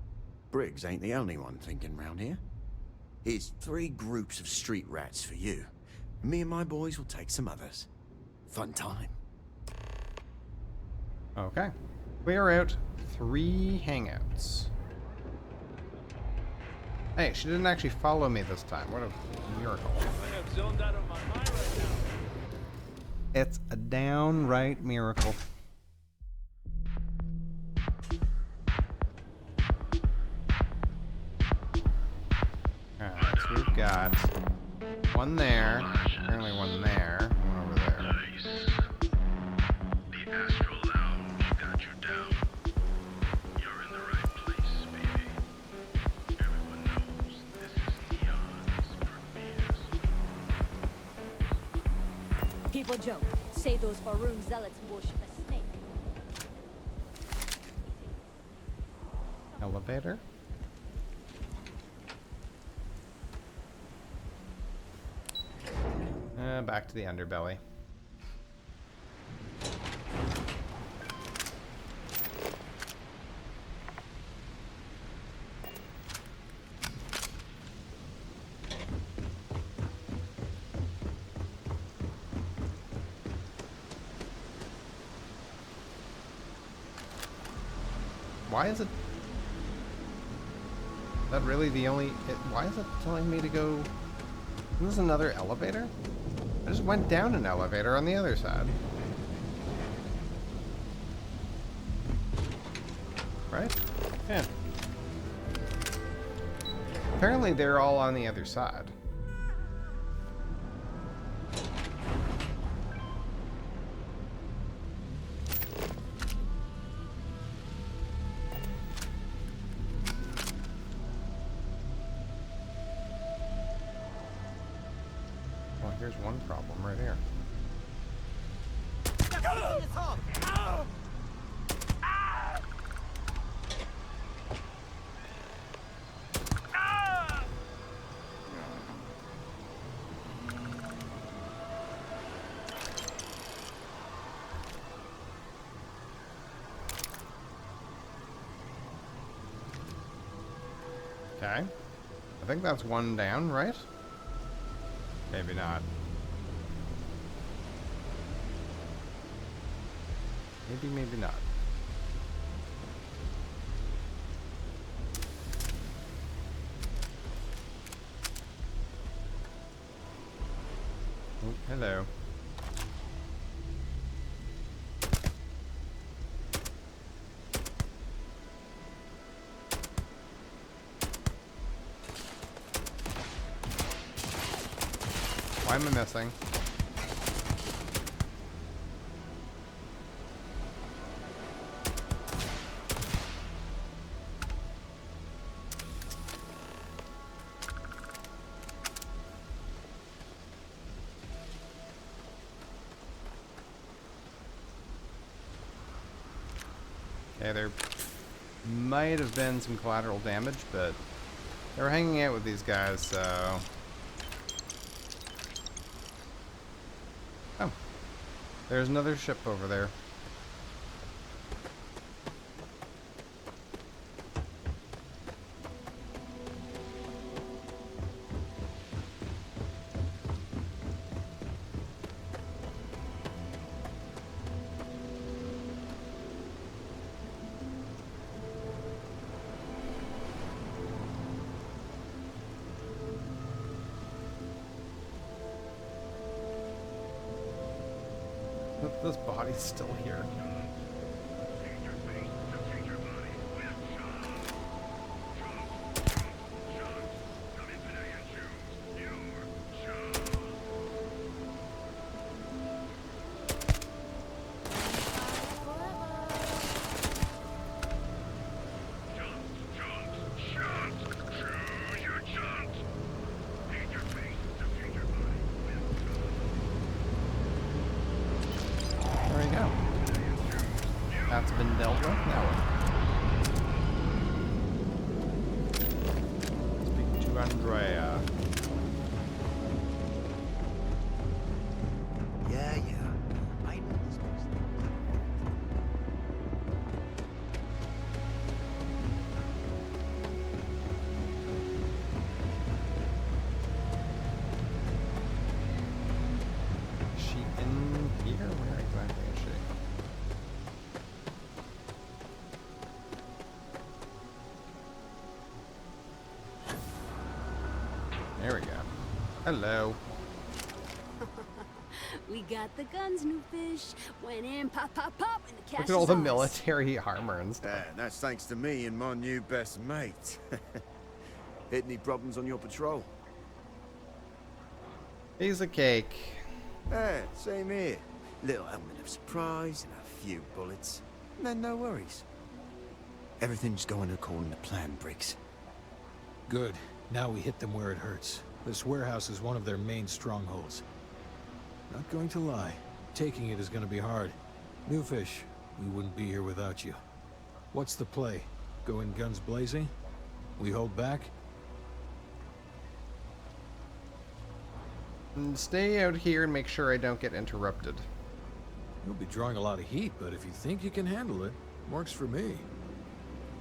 Briggs ain't the only one thinking round here. Here's 3 groups of street rats for you. Me and my boys will take some others. Fun time. Okay. Clear out 3 hangouts. Hey, she didn't actually follow me this time. What a miracle. I have zoned out of my mind right now. It's a downright miracle. Alright, so we've got one there, apparently one there, one over there. Nice. The astral lounge got you down. You're in the right place, baby. Everyone knows this is Neon's premieres. People joke. Say those Faroon zealots worship a snake. Elevator. Back to the underbelly. Why is it? Is that really the only? Why is it telling me to go? Is this another elevator? I just went down an elevator on the other side. Right? Yeah. Apparently they're all on the other side. Here's one problem right here. Okay. I think that's one down, right? Maybe not. Maybe not. Oh, hello. Why am I missing? Okay, there might have been some collateral damage, but they were hanging out with these guys, so... Oh. There's another ship over there. This body's still here. There we go. That's been dealt with. Now what? Speak to Andrea. Yeah. I know this place. Is she in here? Where exactly is she? There we go. Hello. We got the guns, new fish. Went in, pop, pop, pop, and the cash Look at all the is ours. military armor and stuff. Yeah, that's thanks to me and my new best mate. Hit any problems on your patrol? Piece of cake. Yeah, same here. Little element of surprise and a few bullets. And then no worries. Everything's going according to plan, Briggs. Good. Now we hit them where it hurts. This warehouse is one of their main strongholds. Not going to lie. Taking it is going to be hard. New fish, we wouldn't be here without you. What's the play? Go in guns blazing? We hold back? And stay out here and make sure I don't get interrupted. You'll be drawing a lot of heat, but if you think you can handle it, works for me.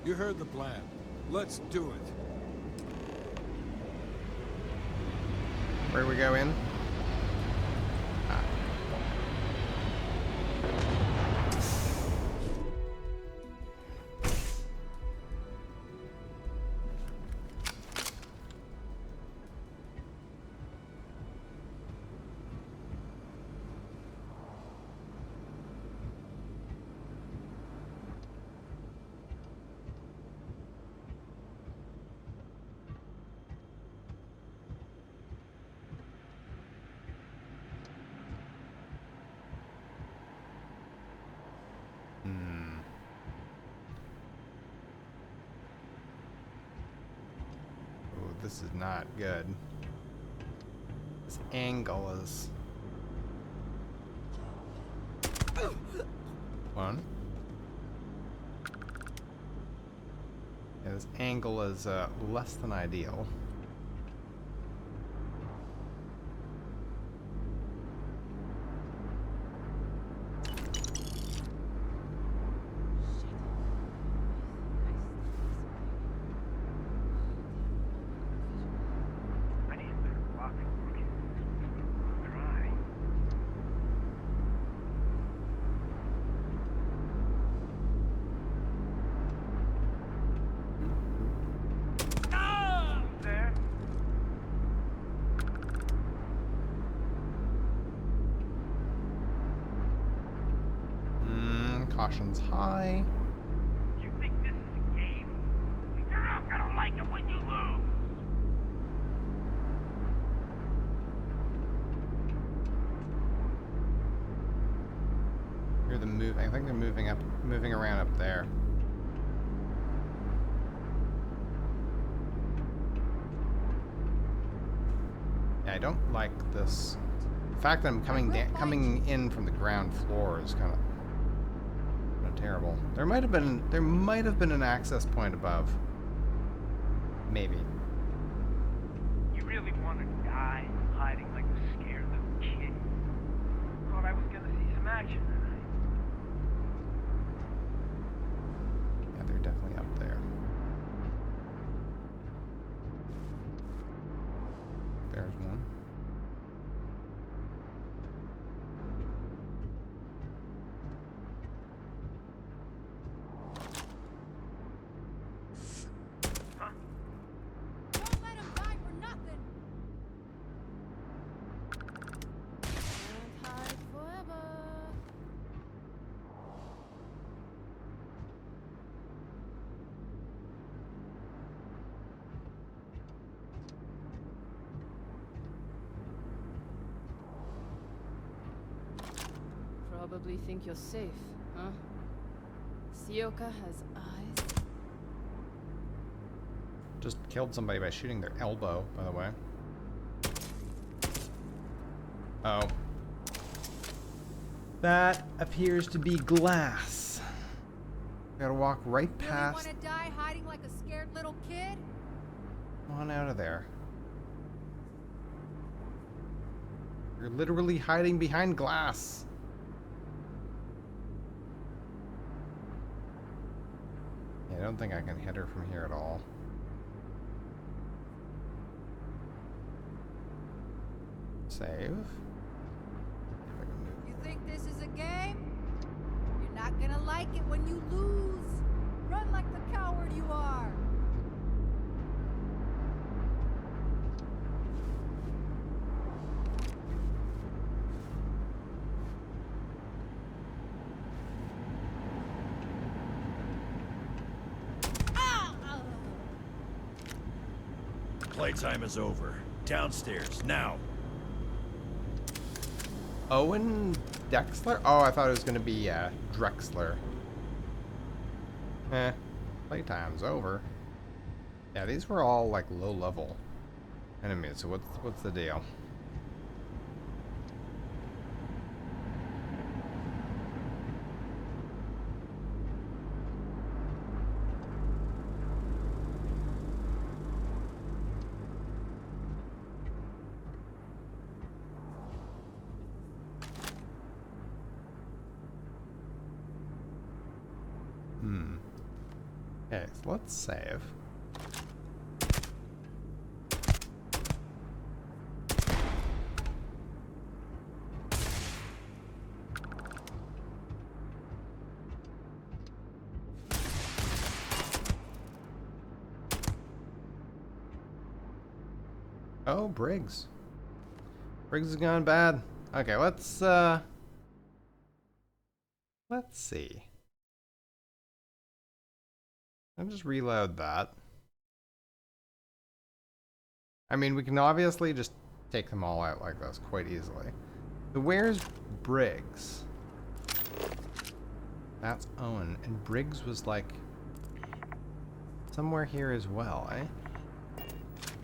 You heard the plan. Let's do it. Where do we go in? Ah. This is not good. This angle is... One. Yeah, this angle is less than ideal. Caution's high. You think this is a game? You're not gonna like it when you lose. Hear them move. I think they're moving around up there. Yeah, I don't like this. The fact that I'm coming in from the ground floor is kind of not terrible. There might have been an access point above. Maybe. You really want to die hiding like a scared little kid? Thought I was gonna see some action tonight. Yeah, they're definitely up there. There's one. Probably think you're safe, huh? Sioka has eyes. Just killed somebody by shooting their elbow, by the way. Oh. That appears to be glass. Gotta walk right past. Really want to die hiding like a scared little kid? Come on out of there. You're literally hiding behind glass. Yeah, I don't think I can hit her from here at all. Save. You think this is a game? You're not gonna like it when you lose. Run like the coward you are. Playtime is over. Downstairs, now. Owen Dexler? Oh, I thought it was going to be Drexler. Playtime's over. Yeah, these were all like low level enemies. So what's the deal? Okay, so let's save. Oh, Briggs. Briggs has gone bad. Okay, let's see. I'll just reload that. I mean, we can obviously just take them all out like this quite easily. So where's Briggs? That's Owen. And Briggs was like somewhere here as well, eh?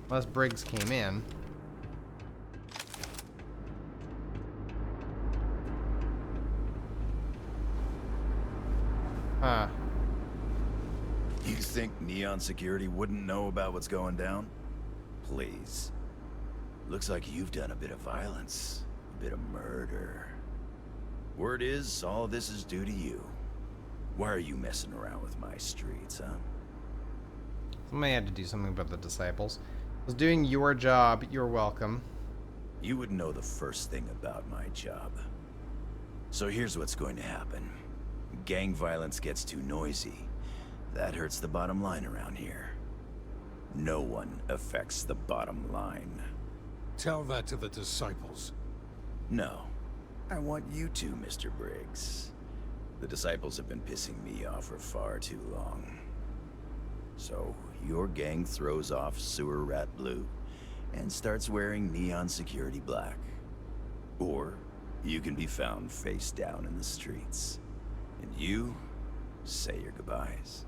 Unless Briggs came in. Huh. You think Neon Security wouldn't know about what's going down? Please. Looks like you've done a bit of violence. A bit of murder. Word is, all of this is due to you. Why are you messing around with my streets, huh? Somebody had to do something about the disciples. I was doing your job. You're welcome. You would know the first thing about my job. So here's what's going to happen. Gang violence gets too noisy. That hurts the bottom line around here. No one affects the bottom line. Tell that to the disciples. No. I want you to, Mr. Briggs. The disciples have been pissing me off for far too long. So, your gang throws off Sewer Rat Blue and starts wearing Neon Security Black. Or, you can be found face down in the streets. And you say your goodbyes.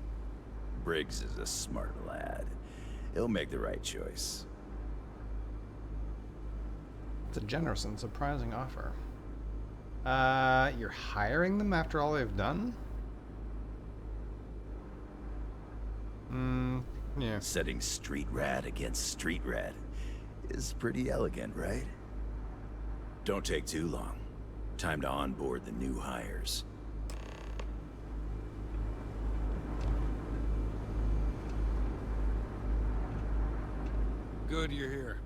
Briggs is a smart lad. He'll make the right choice. It's a generous and surprising offer. You're hiring them after all they've done? Yeah. Setting street rat against street rat is pretty elegant, right? Don't take too long. Time to onboard the new hires. Good you're here.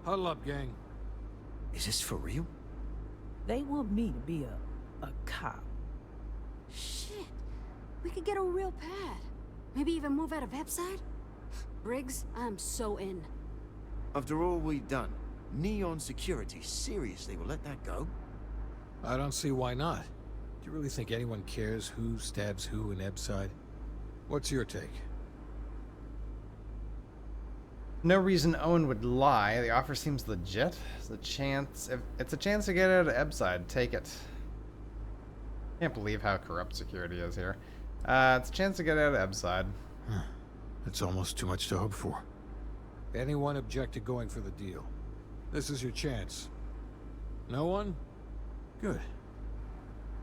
Huddle up, gang. Is this for real? They want me to be a cop. Shit. We could get a real pad. Maybe even move out of Epside? Briggs, I'm so in. After all we've done, Neon Security seriously will let that go? I don't see why not. Do you really think anyone cares who stabs who in Epside? What's your take? No reason Owen would lie. The offer seems legit. It's a chance. If it's a chance to get out of Ebside, take it. Can't believe how corrupt security is here. It's a chance to get out of Ebside. It's almost too much to hope for. Anyone object to going for the deal? This is your chance. No one? Good.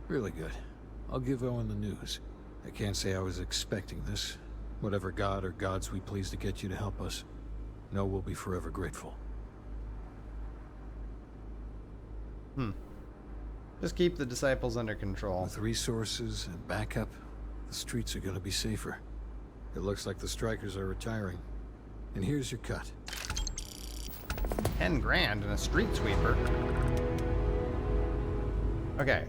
Really good. I'll give Owen the news. I can't say I was expecting this. Whatever god or gods we please to get you to help us, know we'll be forever grateful. Just keep the disciples under control. With resources and backup, the streets are gonna be safer. It looks like the strikers are retiring. And here's your cut. 10 grand and a street sweeper. Okay.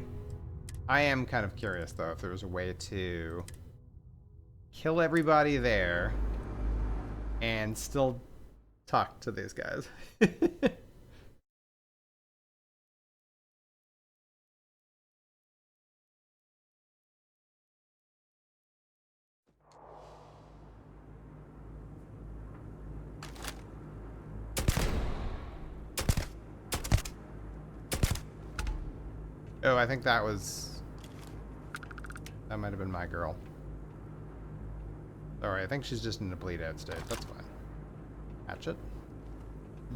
I am kind of curious though if there was a way to kill everybody there and still talk to these guys. Oh, I think that might have been my girl. Sorry, I think she's just in a bleed out state. That's fine. Hatchet.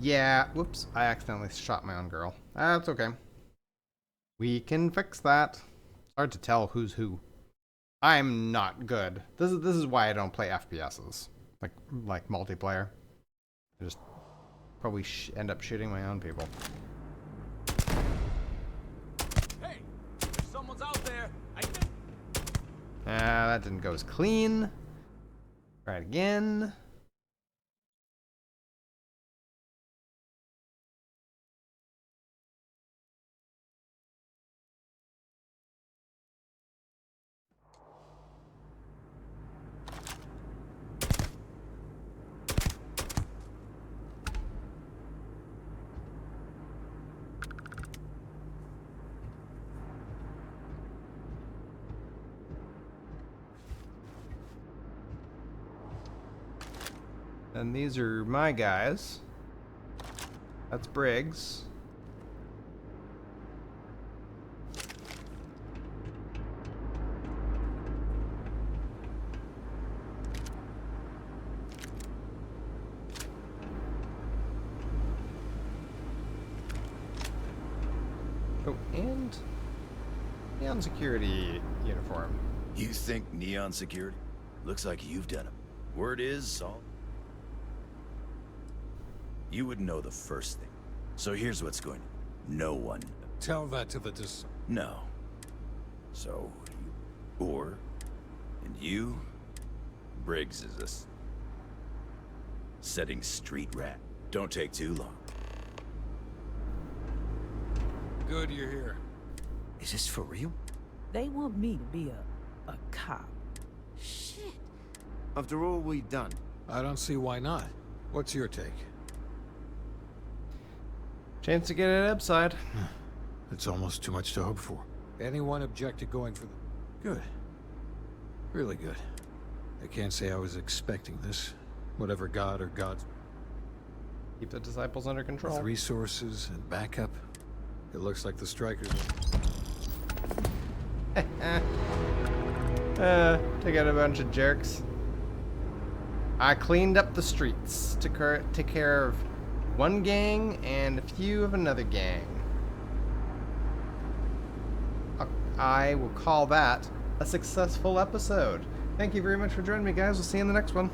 Yeah, whoops. I accidentally shot my own girl. That's okay. We can fix that. It's hard to tell who's who. I'm not good. This is why I don't play FPSs. Like multiplayer. I just probably end up shooting my own people. Someone's out there. That didn't go as clean. Try it again. And these are my guys. That's Briggs. Oh, and Neon Security uniform. You think Neon Security? Looks like you've done it. Word is, Saul. You would know the first thing. So here's what's going on. No one. Tell that to the No. So, and you, Briggs is a setting street rat. Don't take too long. Good you're here. Is this for real? They want me to be a cop. Shit. After all we've done. I don't see why not. What's your take? Chance to get it upside. It's almost too much to hope for. Anyone object to going for the... Good. Really good. I can't say I was expecting this. Whatever god or gods... Keep the disciples under control. With resources and backup, it looks like the strikers Take out a bunch of jerks. I cleaned up the streets to take care of one gang and a few of another gang. I will call that a successful episode. Thank you very much for joining me, guys. We'll see you in the next one.